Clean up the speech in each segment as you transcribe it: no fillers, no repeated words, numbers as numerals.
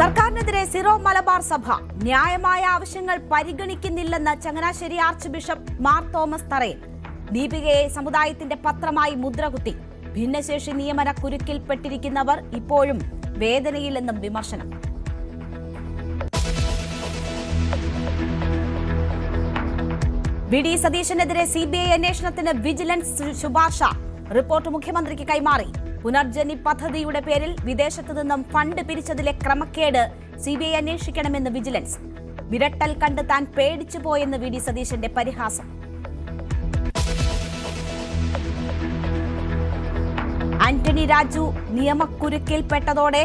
സർക്കാരിനെതിരെ സിറോ മലബാർ സഭ ന്യായമായ ആവശ്യങ്ങൾ പരിഗണിക്കുന്നില്ലെന്ന് Changanassery archbishop Mar Thomas Tharayil. ദീപികയെ സമുദായത്തിന്റെ പത്രമായി മുദ്രകുത്തി. ഭിന്നശേഷി നിയമന കുരുക്കിൽപ്പെട്ടിരിക്കുന്നവർ ഇപ്പോഴും വേദനയിലെന്നും വിമർശനം. വി.ഡി. സതീശനെതിരെ സിബിഐ അന്വേഷണത്തിന് വിജിലൻസ് ശുപാർശ. റിപ്പോർട്ട് മുഖ്യമന്ത്രിക്ക് കൈമാറി. പുനർജനി പദ്ധതിയുടെ പേരിൽ വിദേശത്തു നിന്നും ഫണ്ട് പിരിച്ചതിലെ ക്രമക്കേട് സിബിഐ അന്വേഷിക്കണമെന്ന് വിജിലൻസ്. വിരട്ടൽ കണ്ട് താൻ പേടിച്ചുപോയെന്ന് വി.ഡി. സതീശന്റെ പരിഹാസം. ആന്റണി രാജു നിയമക്കുരുക്കിൽപ്പെട്ടതോടെ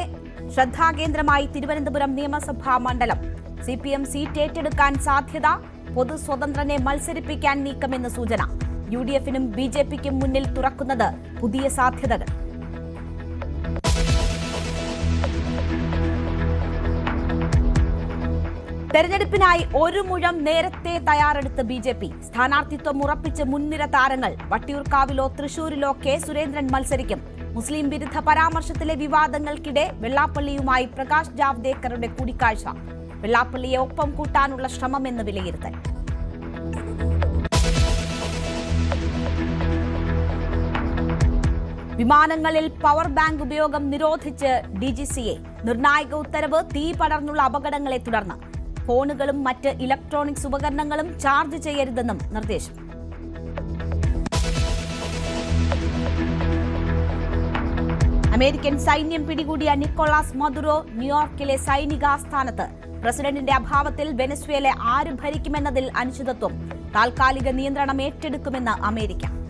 ശ്രദ്ധാകേന്ദ്രമായി തിരുവനന്തപുരം നിയമസഭാ മണ്ഡലം. സിപിഎം സീറ്റ് ഏറ്റെടുക്കാൻ സാധ്യത. പൊതു സ്വതന്ത്രനെ മത്സരിപ്പിക്കാൻ നീക്കമെന്ന് സൂചന. യുഡിഎഫിനും ബിജെപിക്കും മുന്നിൽ തുറക്കുന്നത് പുതിയ സാധ്യതകൾ. തെരഞ്ഞെടുപ്പിനായി ഒരു മുഴം നേരത്തെ തയ്യാറെടുത്ത് ബിജെപി. സ്ഥാനാർത്ഥിത്വം ഉറപ്പിച്ച് മുൻനിര താരങ്ങൾ. വട്ടിയൂർക്കാവിലോ തൃശൂരിലോ കെ സുരേന്ദ്രൻ മത്സരിക്കും. മുസ്ലിം വിരുദ്ധ പരാമർശത്തിലെ വിവാദങ്ങൾക്കിടെ വെള്ളാപ്പള്ളിയുമായി പ്രകാശ് ജാവ്ദേക്കറുടെ കൂടിക്കാഴ്ച. വെള്ളാപ്പള്ളിയെ ഒപ്പം കൂട്ടാനുള്ള ശ്രമമെന്ന് വിലയിരുത്തൽ. വിമാനങ്ങളിൽ പവർ ബാങ്ക് ഉപയോഗം നിരോധിച്ച് ഡിജിസിഎ. നിർണായക ഉത്തരവ് തീ പടർന്നുള്ള അപകടങ്ങളെ തുടർന്ന്. ഫോണുകളും മറ്റ് ഇലക്ട്രോണിക്സ് ഉപകരണങ്ങളും ചാർജ് ചെയ്യരുതെന്നും നിർദ്ദേശം. അമേരിക്കൻ സൈന്യം പിടികൂടിയ നിക്കോളാസ് മദുറോ ന്യൂയോർക്കിലെ സൈനിക ആസ്ഥാനത്ത്. പ്രസിഡന്റിന്റെ അഭാവത്തിൽ വെനസ്വേല ആര് ഭരിക്കുമെന്നതിൽ അനിശ്ചിതത്വം. താൽക്കാലിക നിയന്ത്രണം ഏറ്റെടുക്കുമെന്ന് അമേരിക്ക.